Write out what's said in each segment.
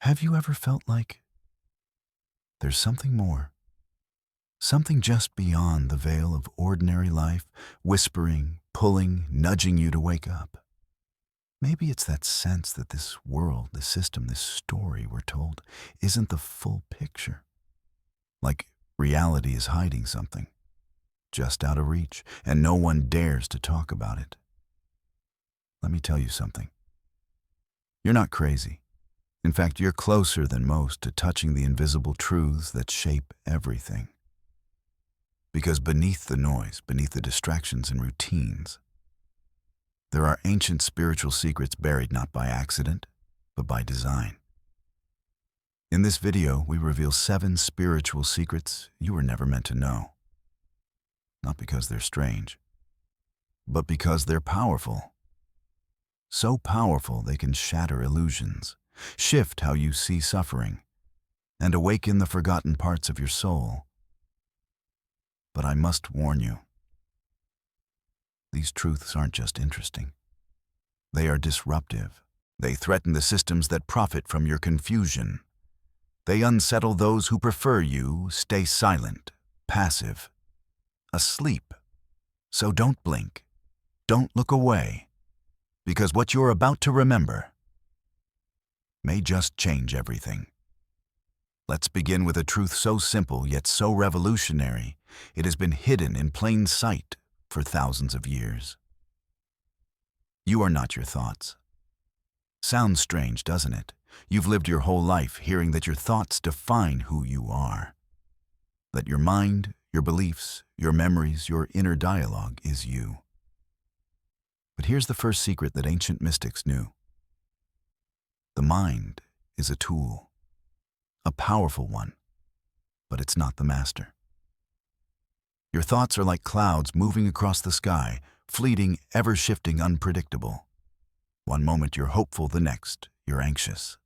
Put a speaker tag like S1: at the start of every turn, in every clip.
S1: Have you ever felt like there's something more? Something just beyond the veil of ordinary life, whispering, pulling, nudging you to wake up. Maybe it's that sense that this world, this system, this story we're told isn't the full picture. Like reality is hiding something, just out of reach, and no one dares to talk about it. Let me tell you something. You're not crazy. In fact, you're closer than most to touching the invisible truths that shape everything. Because beneath the noise, beneath the distractions and routines, there are ancient spiritual secrets buried not by accident, but by design. In this video, we reveal 7 spiritual secrets you were never meant to know. Not because they're strange, but because they're powerful. So powerful they can shatter illusions, shift how you see suffering, and awaken the forgotten parts of your soul. But I must warn you, these truths aren't just interesting. They are disruptive. They threaten the systems that profit from your confusion. They unsettle those who prefer you stay silent, passive, asleep. So don't blink. Don't look away. Because what you're about to remember may just change everything. Let's begin with a truth so simple yet so revolutionary, it has been hidden in plain sight for thousands of years. You are not your thoughts. Sounds strange, doesn't it? You've lived your whole life hearing that your thoughts define who you are. That your mind, your beliefs, your memories, your inner dialogue is you. But here's the first secret that ancient mystics knew. The mind is a tool, a powerful one, but it's not the master. Your thoughts are like clouds moving across the sky, fleeting, ever-shifting, unpredictable. One moment you're hopeful, the next, you're anxious.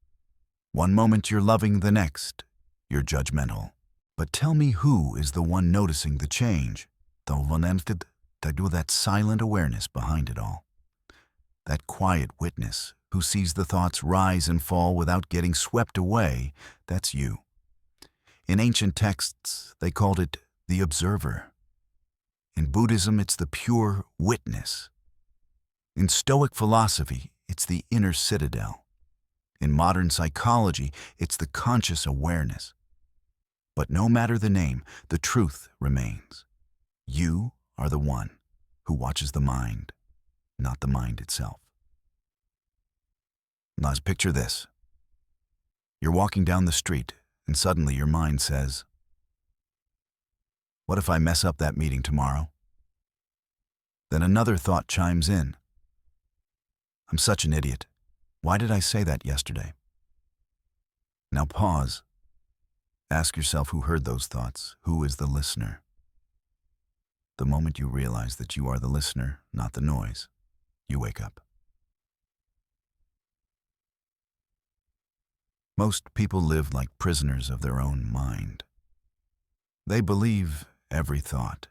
S1: One moment you're loving, the next, you're judgmental. But tell me, who is the one noticing the change? That silent awareness behind it all. That quiet witness who sees the thoughts rise and fall without getting swept away, that's you. In ancient texts, they called it the observer. In Buddhism, it's the pure witness. In Stoic philosophy, it's the inner citadel. In modern psychology, it's the conscious awareness. But no matter the name, the truth remains. You are the one who watches the mind, not the mind itself. Now, picture this. You're walking down the street, and suddenly your mind says, "What if I mess up that meeting tomorrow?" Then another thought chimes in. "I'm such an idiot. Why did I say that yesterday?" Now pause. Ask yourself who heard those thoughts. Who is the listener? The moment you realize that you are the listener, not the noise, you wake up. Most people live like prisoners of their own mind. They believe every thought.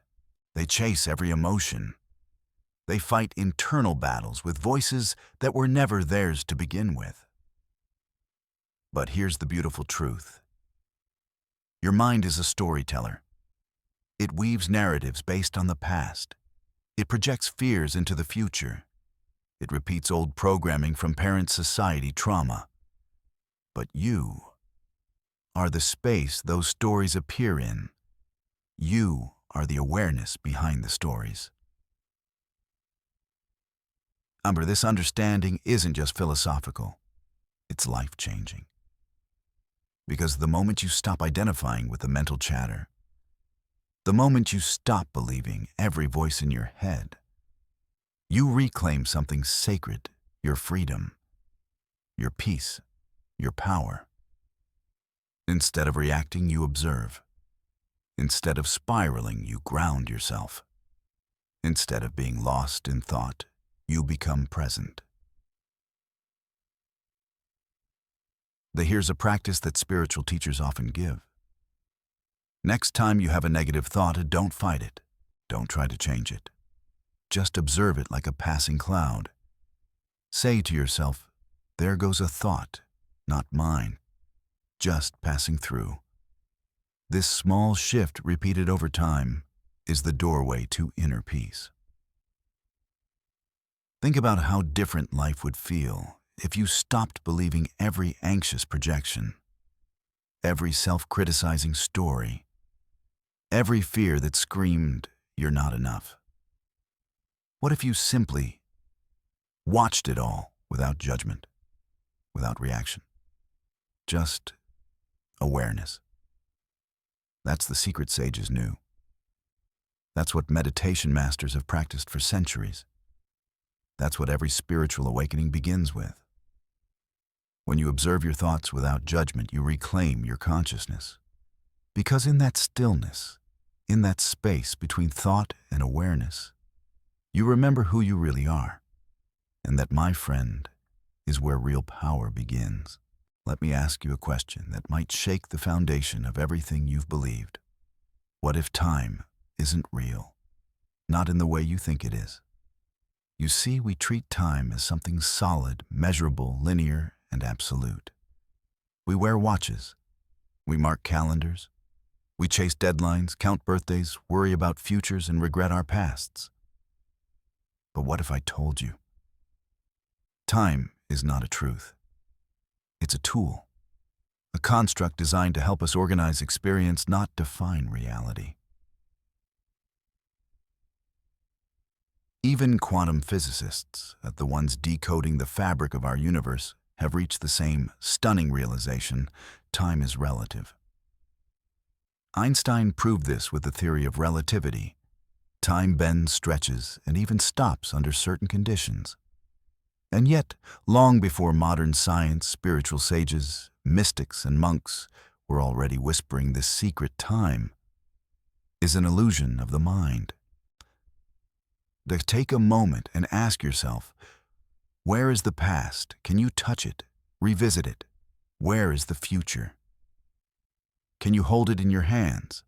S1: They chase every emotion. They fight internal battles with voices that were never theirs to begin with. But here's the beautiful truth. Your mind is a storyteller. It weaves narratives based on the past. It projects fears into the future. It repeats old programming from parent society trauma. But you are the space those stories appear in. You are the awareness behind the stories. Amber, this understanding isn't just philosophical. It's life-changing. Because the moment you stop identifying with the mental chatter, the moment you stop believing every voice in your head, you reclaim something sacred, your freedom, your peace, your power. Instead of reacting, you observe. Instead of spiraling, you ground yourself. Instead of being lost in thought, you become present. Here's a practice that spiritual teachers often give. Next time you have a negative thought, don't fight it. Don't try to change it. Just observe it like a passing cloud. Say to yourself, "There goes a thought, not mine. just passing through. This small shift repeated over time is the doorway to inner peace. Think about how different life would feel if you stopped believing every anxious projection, every self-criticizing story, every fear that screamed, "You're not enough." What if you simply watched it all without judgment, without reaction? Just awareness. That's the secret sages knew. That's what meditation masters have practiced for centuries. That's what every spiritual awakening begins with. When you observe your thoughts without judgment, you reclaim your consciousness. Because in that stillness, in that space between thought and awareness, you remember who you really are. And that, my friend, is where real power begins. Let me ask you a question that might shake the foundation of everything you've believed. What if time isn't real? Not in the way you think it is. You see, we treat time as something solid, measurable, linear, and absolute. We wear watches. We mark calendars. We chase deadlines, count birthdays, worry about futures, and regret our pasts. But what if I told you? Time is not a truth. It's a tool, a construct designed to help us organize experience, not define reality. Even quantum physicists, the ones decoding the fabric of our universe, have reached the same stunning realization: time is relative. Einstein proved this with the theory of relativity. Time bends, stretches, and even stops under certain conditions. And yet, long before modern science, spiritual sages, mystics, and monks were already whispering this secret: time is an illusion of the mind. To take a moment and ask yourself, where is the past? Can you touch it, revisit it? Where is the future? Can you hold it in your hands?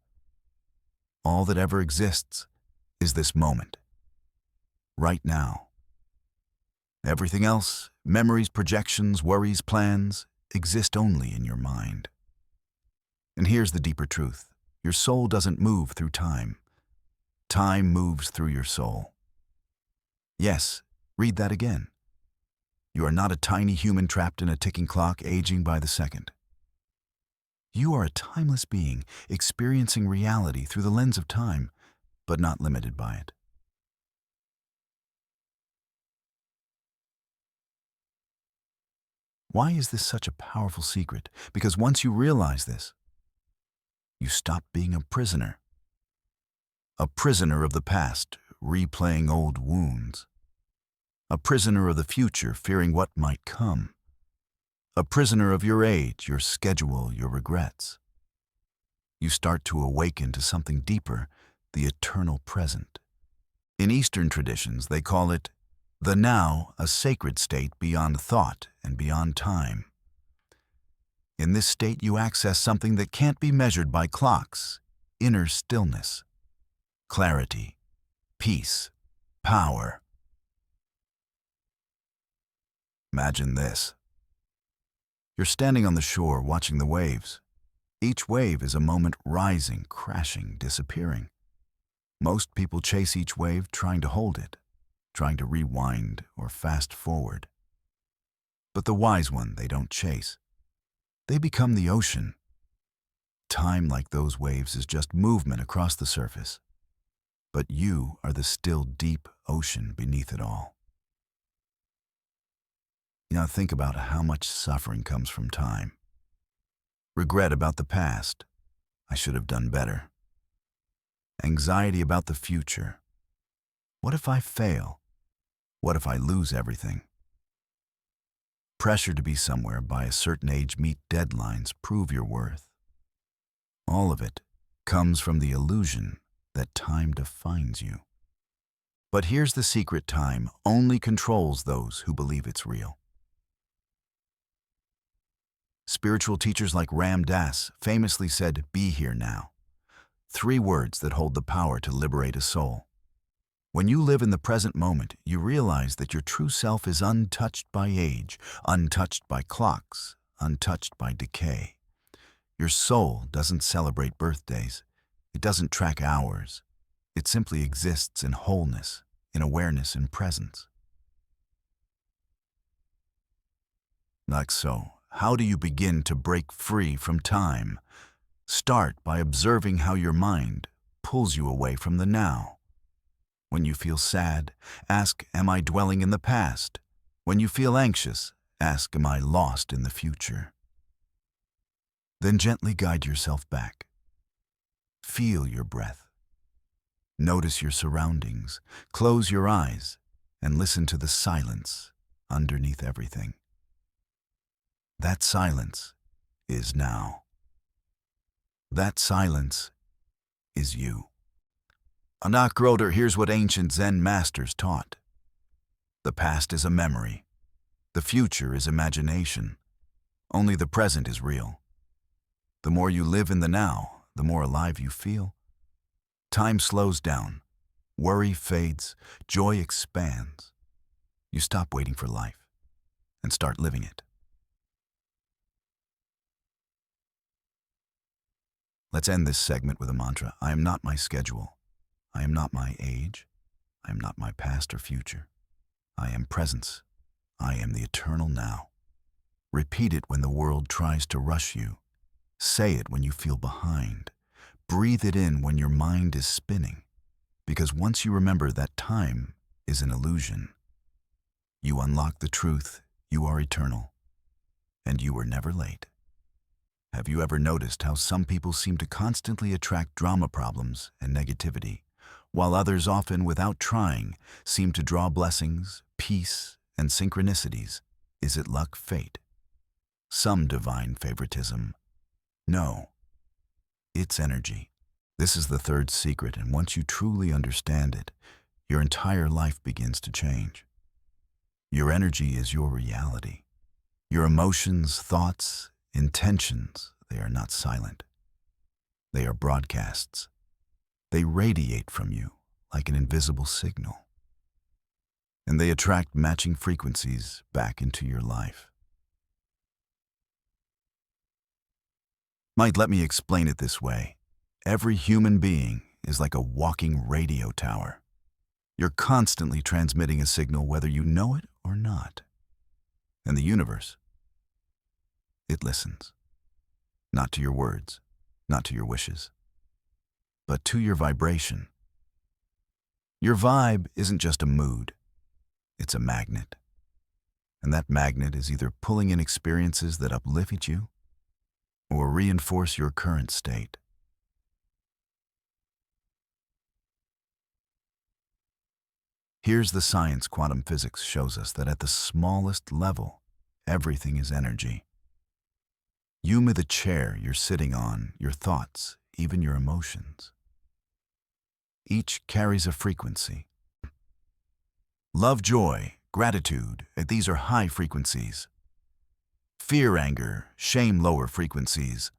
S1: All that ever exists is this moment, right now. Everything else, memories, projections, worries, plans, exist only in your mind. And here's the deeper truth: your soul doesn't move through time. Time moves through your soul. Yes, read that again. You are not a tiny human trapped in a ticking clock, aging by the second. You are a timeless being, experiencing reality through the lens of time, but not limited by it. Why is this such a powerful secret? Because once you realize this, you stop being a prisoner of the past, replaying old wounds, a prisoner of the future, fearing what might come, a prisoner of your age, your schedule, your regrets. You start to awaken to something deeper, the eternal present. In Eastern traditions, they call it the now, a sacred state beyond thought and beyond time. In this state, you access something that can't be measured by clocks: inner stillness, clarity, peace, power. Imagine this. You're standing on the shore watching the waves. Each wave is a moment rising, crashing, disappearing. Most people chase each wave, trying to hold it, trying to rewind or fast forward. But the wise one, they don't chase. They become the ocean. Time, like those waves, is just movement across the surface. But you are the still, deep ocean beneath it all. Now think about how much suffering comes from time. Regret about the past. I should have done better. Anxiety about the future. What if I fail? What if I lose everything? Pressure to be somewhere by a certain age, meet deadlines, prove your worth. All of it comes from the illusion that time defines you. But here's the secret: time only controls those who believe it's real. Spiritual teachers like Ram Dass famously said, "Be here now." 3 words that hold the power to liberate a soul. When you live in the present moment, you realize that your true self is untouched by age, untouched by clocks, untouched by decay. Your soul doesn't celebrate birthdays. It doesn't track hours. It simply exists in wholeness, in awareness and presence. Like so, how do you begin to break free from time? Start by observing how your mind pulls you away from the now. When you feel sad, ask, am I dwelling in the past? When you feel anxious, ask, am I lost in the future? Then gently guide yourself back. Feel your breath. Notice your surroundings. Close your eyes and listen to the silence underneath everything. That silence is now. That silence is you. Anak Roder, here's what ancient Zen masters taught. The past is a memory. The future is imagination. Only the present is real. The more you live in the now, the more alive you feel. Time slows down. Worry fades. Joy expands. You stop waiting for life and start living it. Let's end this segment with a mantra. I am not my schedule. I am not my age. I am not my past or future. I am presence. I am the eternal now. Repeat it when the world tries to rush you. Say it when you feel behind. Breathe it in when your mind is spinning. Because once you remember that time is an illusion, you unlock the truth. You are eternal. And you were never late. Have you ever noticed how some people seem to constantly attract drama problems and negativity, while others often, without trying, seem to draw blessings, peace, and synchronicities? Is it luck, fate? Some divine favoritism? No. It's energy. This is the third secret, and once you truly understand it, your entire life begins to change. Your energy is your reality. Your emotions, thoughts, intentions, they are not silent. They are broadcasts. They radiate from you like an invisible signal. And they attract matching frequencies back into your life. Let me explain it this way. Every human being is like a walking radio tower. You're constantly transmitting a signal whether you know it or not. And the universe, it listens. Not to your words, not to your wishes, but to your vibration. Your vibe isn't just a mood, it's a magnet. And that magnet is either pulling in experiences that uplift you or reinforce your current state. Here's the science. Quantum physics shows us that at the smallest level, everything is energy. You, the chair you're sitting on, your thoughts, even your emotions. Each carries a frequency. Love, joy, gratitude, these are high frequencies. Fear, anger, shame, lower frequencies.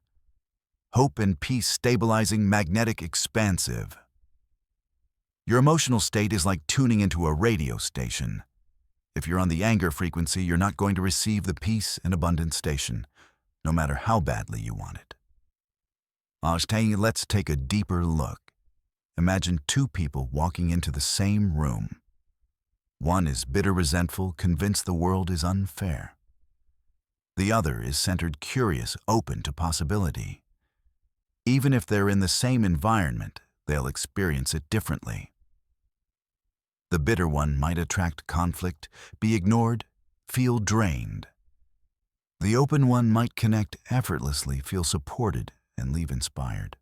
S1: Hope and peace, stabilizing, magnetic, expansive. Your emotional state is like tuning into a radio station. If you're on the anger frequency, you're not going to receive the peace and abundance station, no matter how badly you want it. Let's take a deeper look. Imagine two people walking into the same room. One is bitter, resentful, convinced the world is unfair. The other is centered, curious, open to possibility. Even if they're in the same environment, they'll experience it differently. The bitter one might attract conflict, be ignored, feel drained. The open one might connect effortlessly, feel supported, and leave inspired.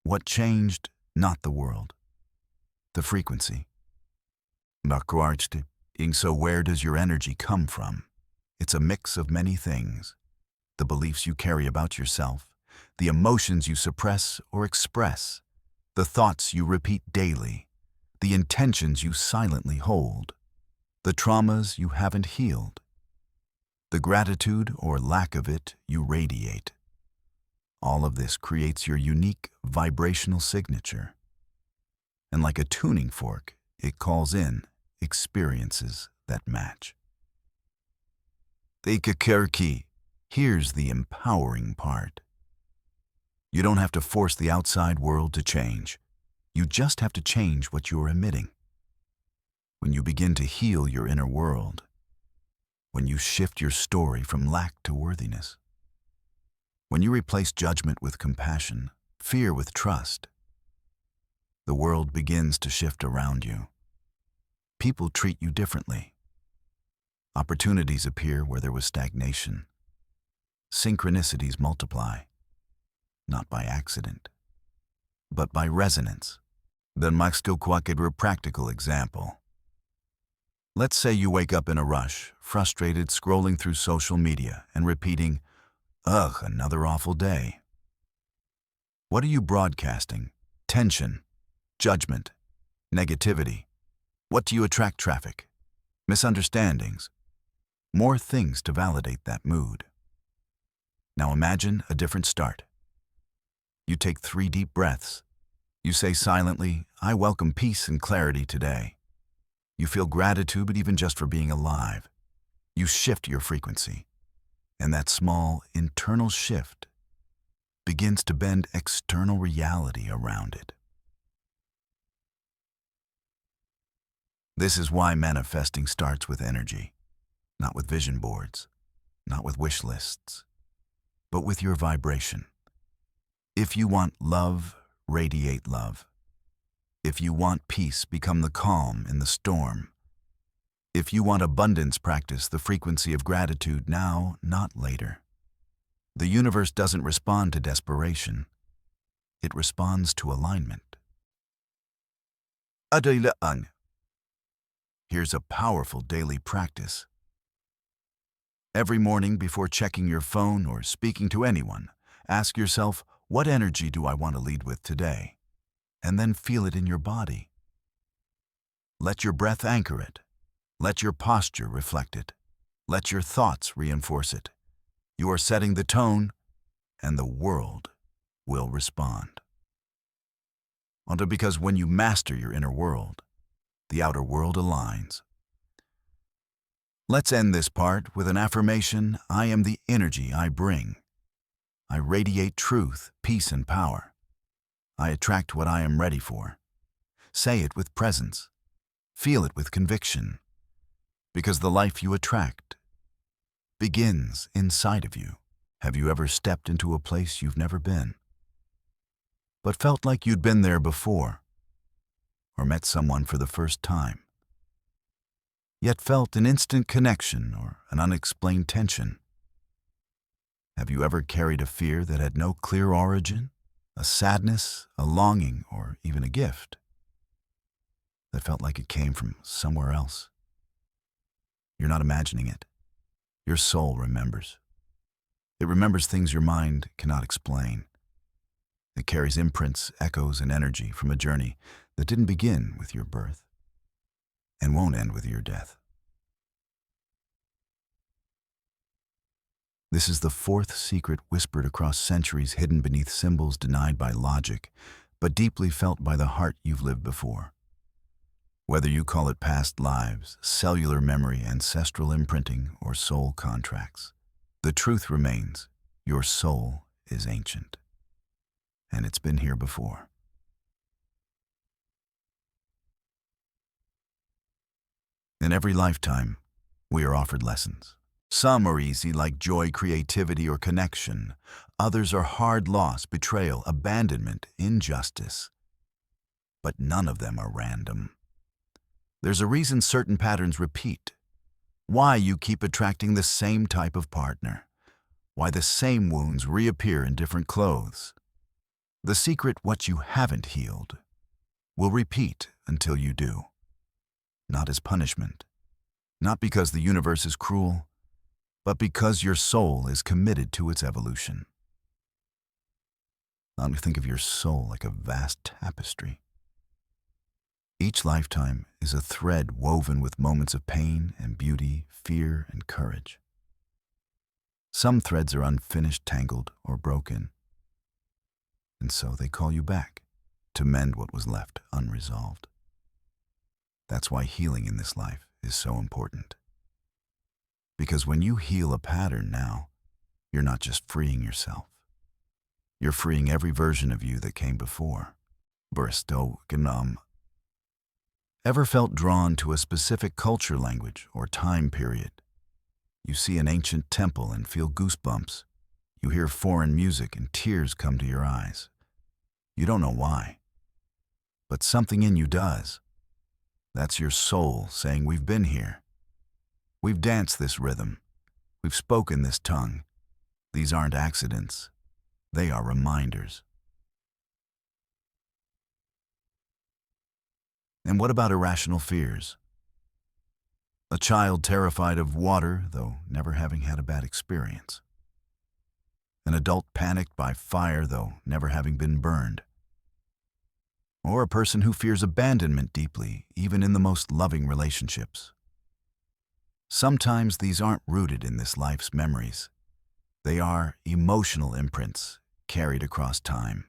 S1: What changed? Not the world. The frequency. So where does your energy come from? It's a mix of many things. The beliefs you carry about yourself, the emotions you suppress or express, the thoughts you repeat daily, the intentions you silently hold, the traumas you haven't healed, the gratitude or lack of it you radiate. All of this creates your unique vibrational signature. And like a tuning fork, it calls in experiences that match. Here's the empowering part. You don't have to force the outside world to change. You just have to change what you're emitting. When you begin to heal your inner world, when you shift your story from lack to worthiness, when you replace judgment with compassion, fear with trust, the world begins to shift around you. People treat you differently. Opportunities appear where there was stagnation. Synchronicities multiply, not by accident, but by resonance. Then Max a practical example. Let's say you wake up in a rush, frustrated, scrolling through social media and repeating, "Ugh, another awful day." What are you broadcasting? Tension, judgment, negativity. What do you attract? Traffic, misunderstandings, more things to validate that mood. Now imagine a different start. You take 3 deep breaths. You say silently, "I welcome peace and clarity today." You feel gratitude even just for being alive. You shift your frequency, and that small internal shift begins to bend external reality around it. This is why manifesting starts with energy, not with vision boards, not with wish lists, but with your vibration. If you want love, radiate love. If you want peace, become the calm in the storm. If you want abundance, practice the frequency of gratitude now, not later. The universe doesn't respond to desperation. It responds to alignment. Here's a powerful daily practice. Every morning before checking your phone or speaking to anyone, ask yourself, what energy do I want to lead with today? And then feel it in your body. Let your breath anchor it. Let your posture reflect it. Let your thoughts reinforce it. You are setting the tone, and the world will respond. Because when you master your inner world, the outer world aligns. Let's end this part with an affirmation. I am the energy I bring. I radiate truth, peace, and power. I attract what I am ready for. Say it with presence. Feel it with conviction. Because the life you attract begins inside of you. Have you ever stepped into a place you've never been, but felt like you'd been there before? Or met someone for the first time, yet felt an instant connection or an unexplained tension? Have you ever carried a fear that had no clear origin? A sadness, a longing, or even a gift that felt like it came from somewhere else? You're not imagining it. Your soul remembers. It remembers things your mind cannot explain. It carries imprints, echoes, and energy from a journey that didn't begin with your birth and won't end with your death. This is the 4th secret whispered across centuries, hidden beneath symbols denied by logic, but deeply felt by the heart you've lived before. Whether you call it past lives, cellular memory, ancestral imprinting, or soul contracts, the truth remains: your soul is ancient, and it's been here before. In every lifetime, we are offered lessons. Some are easy, like joy, creativity, or connection. Others are hard: loss, betrayal, abandonment, injustice. But none of them are random. There's a reason certain patterns repeat. Why you keep attracting the same type of partner. Why the same wounds reappear in different clothes. The secret: what you haven't healed will repeat until you do. Not as punishment. Not because the universe is cruel, but because your soul is committed to its evolution. Now think of your soul like a vast tapestry. Each lifetime is a thread woven with moments of pain and beauty, fear and courage. Some threads are unfinished, tangled, or broken, and so they call you back to mend what was left unresolved. That's why healing in this life is so important. Because when you heal a pattern now, you're not just freeing yourself. You're freeing every version of you that came before. Burstogenum. Ever felt drawn to a specific culture, language, or time period? You see an ancient temple and feel goosebumps. You hear foreign music and tears come to your eyes. You don't know why, but something in you does. That's your soul saying, we've been here. We've danced this rhythm. We've spoken this tongue. These aren't accidents. They are reminders. And what about irrational fears? A child terrified of water, though never having had a bad experience. An adult panicked by fire, though never having been burned. Or a person who fears abandonment deeply, even in the most loving relationships. Sometimes these aren't rooted in this life's memories. They are emotional imprints carried across time.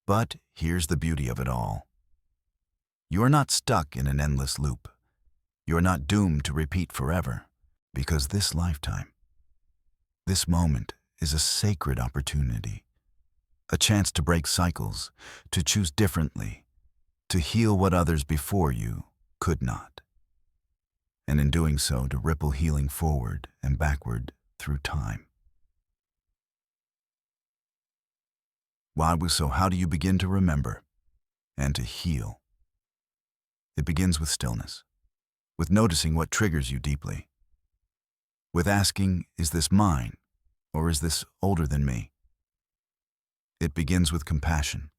S1: But here's the beauty of it all. You're not stuck in an endless loop. You're not doomed to repeat forever, because this lifetime, this moment, is a sacred opportunity. A chance to break cycles, to choose differently, to heal what others before you could not. And in doing so, to ripple healing forward and backward through time. So how do you begin to remember and to heal? It begins with stillness, with noticing what triggers you deeply, with asking, is this mine, or is this older than me? It begins with compassion,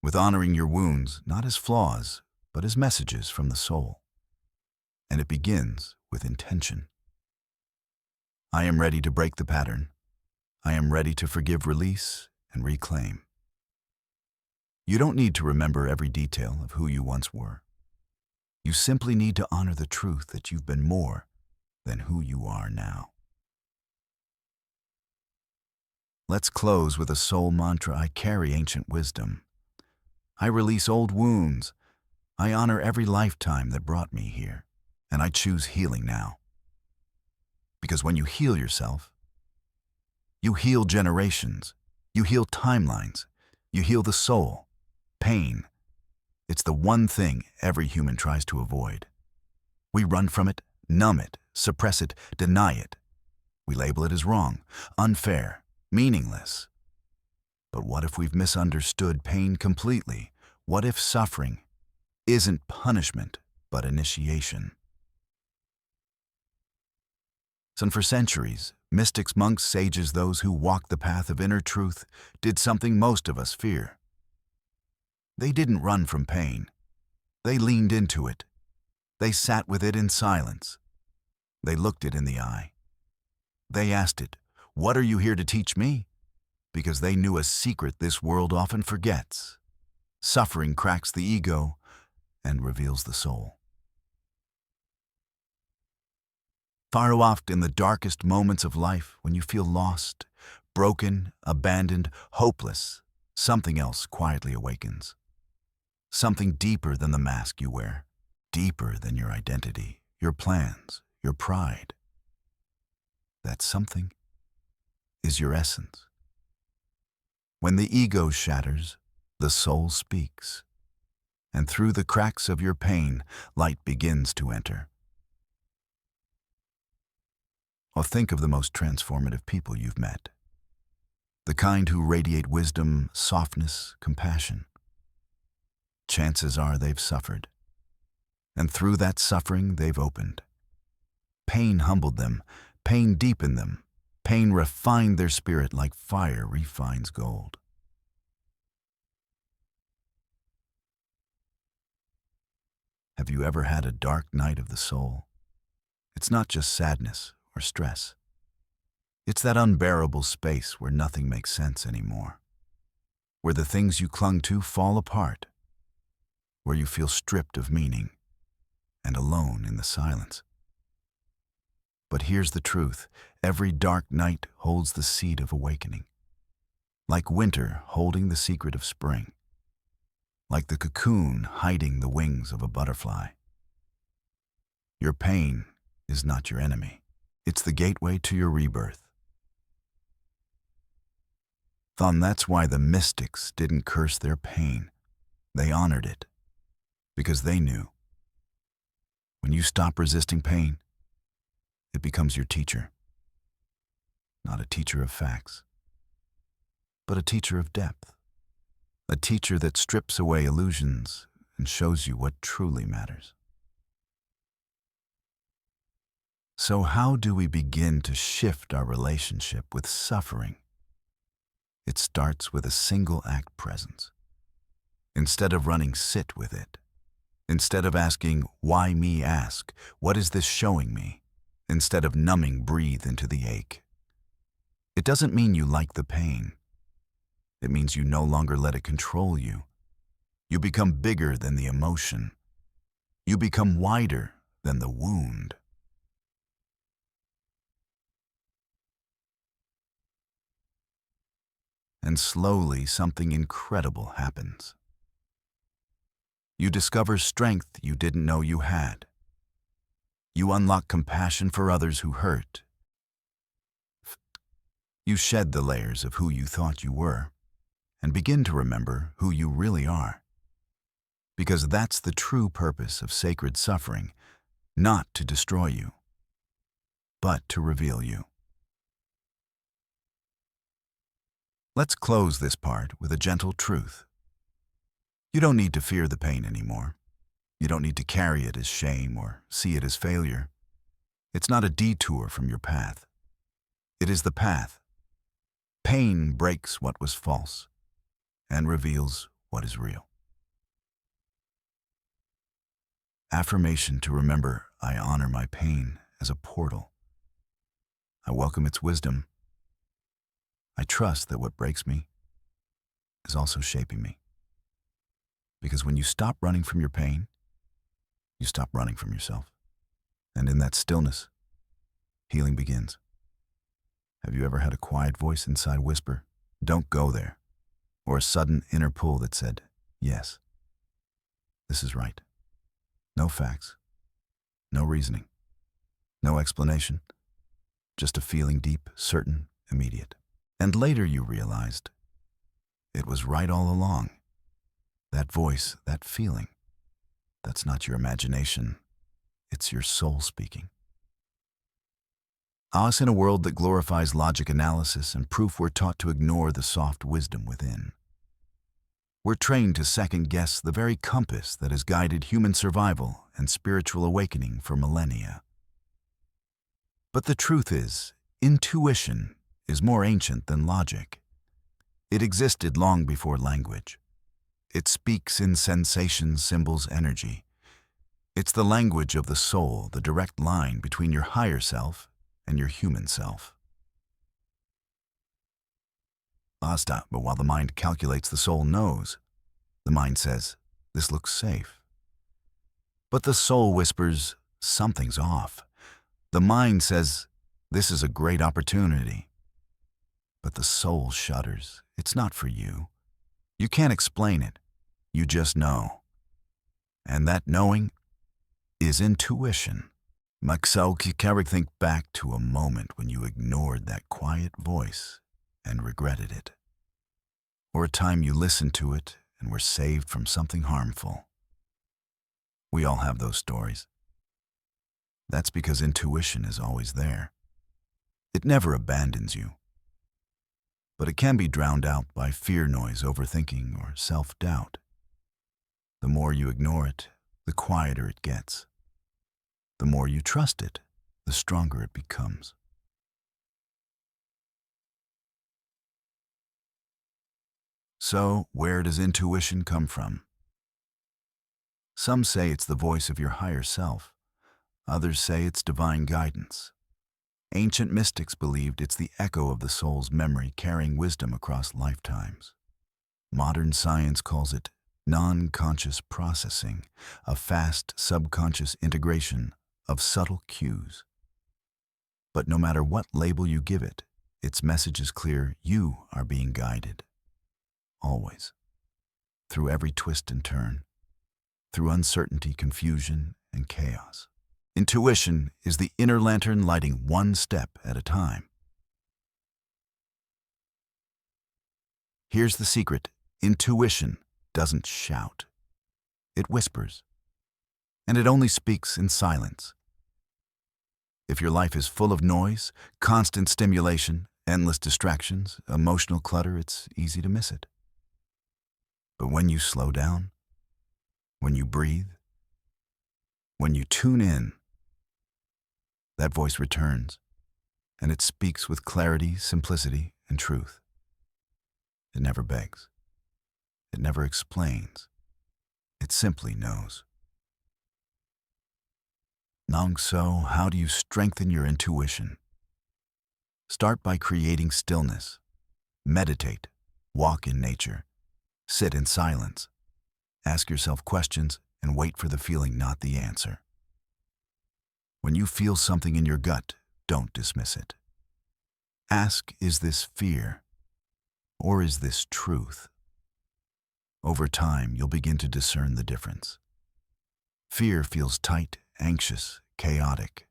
S1: with honoring your wounds not as flaws, but as messages from the soul. And it begins with intention. I am ready to break the pattern. I am ready to forgive, release, and reclaim. You don't need to remember every detail of who you once were. You simply need to honor the truth that you've been more than who you are now. Let's close with a soul mantra. I carry ancient wisdom. I release old wounds. I honor every lifetime that brought me here, and I choose healing now. Because when you heal yourself, you heal generations, you heal timelines, you heal the soul. Pain, it's the one thing every human tries to avoid. We run from it, numb it, suppress it, deny it. We label it as wrong, unfair, meaningless. But what if we've misunderstood pain completely? What if suffering isn't punishment, but initiation? So for centuries, mystics, monks, sages, those who walked the path of inner truth, did something most of us fear. They didn't run from pain. They leaned into it. They sat with it in silence. They looked it in the eye. They asked it, "What are you here to teach me?" Because they knew a secret this world often forgets. Suffering cracks the ego and reveals the soul. Far oft in the darkest moments of life, when you feel lost, broken, abandoned, hopeless, something else quietly awakens. Something deeper than the mask you wear, deeper than your identity, your plans, your pride. That something is your essence. When the ego shatters, the soul speaks. And through the cracks of your pain, light begins to enter. Or think of the most transformative people you've met. The kind who radiate wisdom, softness, compassion. Chances are they've suffered. And through that suffering, they've opened. Pain humbled them. Pain deepened them. Pain refined their spirit like fire refines gold. Have you ever had a dark night of the soul? It's not just sadness or stress. It's that unbearable space where nothing makes sense anymore. Where the things you clung to fall apart. Where you feel stripped of meaning and alone in the silence. But here's the truth. Every dark night holds the seed of awakening. Like winter holding the secret of spring. Like the cocoon hiding the wings of a butterfly. Your pain is not your enemy. It's the gateway to your rebirth. Thon, that's why the mystics didn't curse their pain. They honored it, because they knew. When you stop resisting pain, it becomes your teacher. Not a teacher of facts, but a teacher of depth. A teacher that strips away illusions and shows you what truly matters. So how do we begin to shift our relationship with suffering? It starts with a single act presence. Instead of running, sit with it. Instead of asking, why me, ask, what is this showing me? Instead of numbing, breathe into the ache. It doesn't mean you like the pain. It means you no longer let it control you. You become bigger than the emotion. You become wider than the wound. And slowly something incredible happens. You discover strength you didn't know you had. You unlock compassion for others who hurt. You shed the layers of who you thought you were and begin to remember who you really are. Because that's the true purpose of sacred suffering, not to destroy you, but to reveal you. Let's close this part with a gentle truth. You don't need to fear the pain anymore. You don't need to carry it as shame or see it as failure. It's not a detour from your path. It is the path. Pain breaks what was false and reveals what is real. Affirmation to remember: I honor my pain as a portal. I welcome its wisdom. I trust that what breaks me is also shaping me. Because when you stop running from your pain, you stop running from yourself. And in that stillness, healing begins. Have you ever had a quiet voice inside whisper, "Don't go there," or a sudden inner pull that said, "Yes, this is right"? No facts, no reasoning, no explanation, just a feeling deep, certain, immediate. And later you realized it was right all along. That voice, that feeling, that's not your imagination, it's your soul speaking. Us in a world that glorifies logic, analysis, and proof, we're taught to ignore the soft wisdom within. We're trained to second-guess the very compass that has guided human survival and spiritual awakening for millennia. But the truth is, intuition is more ancient than logic. It existed long before language. It speaks in sensations, symbols, energy. It's the language of the soul, the direct line between your higher self and your human self. Basta, but while the mind calculates, the soul knows. The mind says, this looks safe. But the soul whispers, something's off. The mind says, this is a great opportunity. But the soul shudders. It's not for you. You can't explain it. You just know. And that knowing is intuition. Maxau Kikarik, think back to a moment when you ignored that quiet voice and regretted it. Or a time you listened to it and were saved from something harmful. We all have those stories. That's because intuition is always there. It never abandons you. But it can be drowned out by fear noise, overthinking, or self-doubt. The more you ignore it, the quieter it gets. The more you trust it, the stronger it becomes. So, where does intuition come from? Some say it's the voice of your higher self. Others say it's divine guidance. Ancient mystics believed it's the echo of the soul's memory carrying wisdom across lifetimes. Modern science calls it non-conscious processing, a fast subconscious integration of subtle cues. But no matter what label you give it, its message is clear: you are being guided. Always. Through every twist and turn. Through uncertainty, confusion, and chaos. Intuition is the inner lantern lighting one step at a time. Here's the secret. Intuition doesn't shout. It whispers. And it only speaks in silence. If your life is full of noise, constant stimulation, endless distractions, emotional clutter, it's easy to miss it. But when you slow down, when you breathe, when you tune in, that voice returns, and it speaks with clarity, simplicity, and truth. It never begs. It never explains. It simply knows. So, how do you strengthen your intuition? Start by creating stillness. Meditate. Walk in nature. Sit in silence. Ask yourself questions and wait for the feeling, not the answer. When you feel something in your gut, don't dismiss it. Ask, is this fear or is this truth? Over time, you'll begin to discern the difference. Fear feels tight, anxious, chaotic.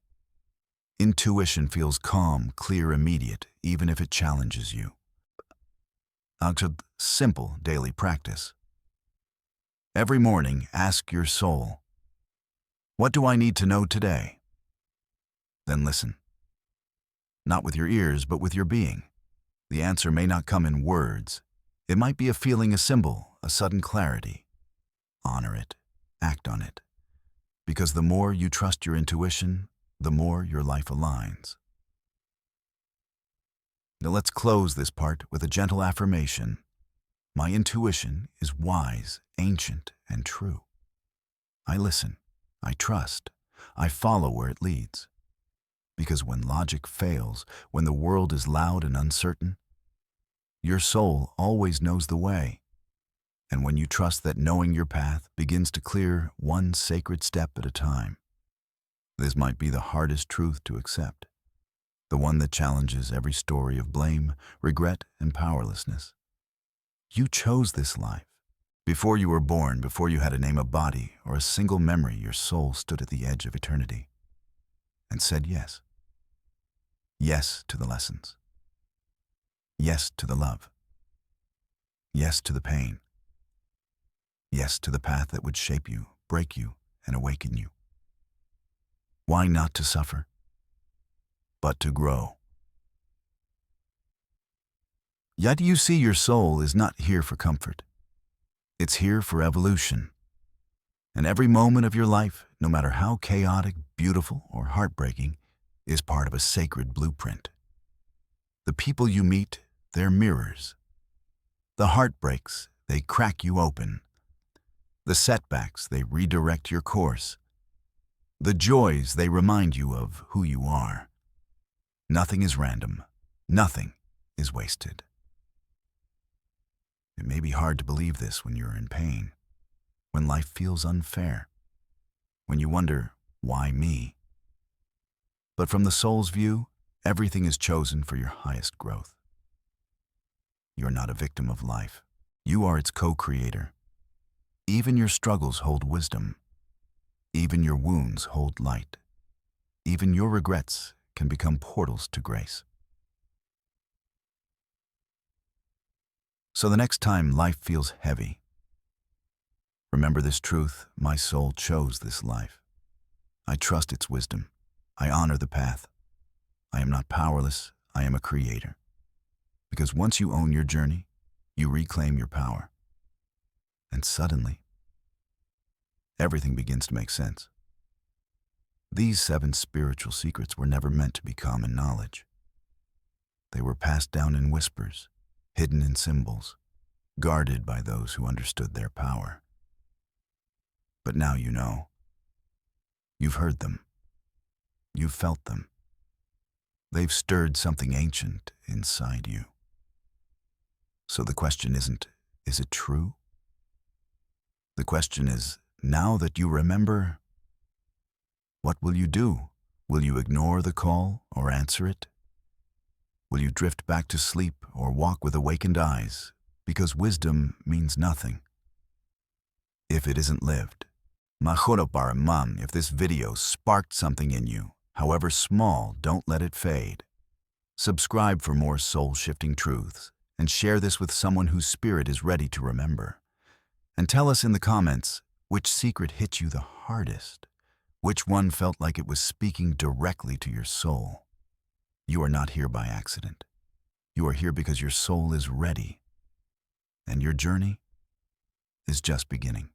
S1: Intuition feels calm, clear, immediate, even if it challenges you. Simple daily practice. Every morning, ask your soul, what do I need to know today? Then listen. Not with your ears, but with your being. The answer may not come in words. It might be a feeling, a symbol, a sudden clarity. Honor it. Act on it. Because the more you trust your intuition, the more your life aligns. Now let's close this part with a gentle affirmation. My intuition is wise, ancient, and true. I listen. I trust. I follow where it leads. Because when logic fails, when the world is loud and uncertain, your soul always knows the way. And when you trust that knowing your path begins to clear one sacred step at a time, this might be the hardest truth to accept, the one that challenges every story of blame, regret, and powerlessness. You chose this life. Before you were born, before you had a name, a body, or a single memory, your soul stood at the edge of eternity and said yes. Yes to the lessons. Yes to the love. Yes to the pain. Yes to the path that would shape you, break you, and awaken you. Why not to suffer, but to grow? Yet you see, your soul is not here for comfort. It's here for evolution. And every moment of your life, no matter how chaotic, beautiful, or heartbreaking, is part of a sacred blueprint. The people you meet, they're mirrors. The heartbreaks, they crack you open. The setbacks, they redirect your course. The joys, they remind you of who you are. Nothing is random. Nothing is wasted. It may be hard to believe this when you're in pain, when life feels unfair, when you wonder, why me? But from the soul's view, everything is chosen for your highest growth. You're not a victim of life. You are its co-creator. Even your struggles hold wisdom. Even your wounds hold light. Even your regrets can become portals to grace. So the next time life feels heavy, remember this truth: my soul chose this life. I trust its wisdom. I honor the path. I am not powerless. I am a creator. Because once you own your journey, you reclaim your power. And suddenly, everything begins to make sense. These 7 spiritual secrets were never meant to be common knowledge. They were passed down in whispers, hidden in symbols, guarded by those who understood their power. But now you know. You've heard them. You've felt them. They've stirred something ancient inside you. So the question isn't, is it true? The question is, now that you remember, what will you do? Will you ignore the call or answer it? Will you drift back to sleep or walk with awakened eyes? Because wisdom means nothing if it isn't lived. If this video sparked something in you, however small, don't let it fade. Subscribe for more soul-shifting truths and share this with someone whose spirit is ready to remember. And tell us in the comments which secret hit you the hardest, which one felt like it was speaking directly to your soul. You are not here by accident. You are here because your soul is ready, and your journey is just beginning.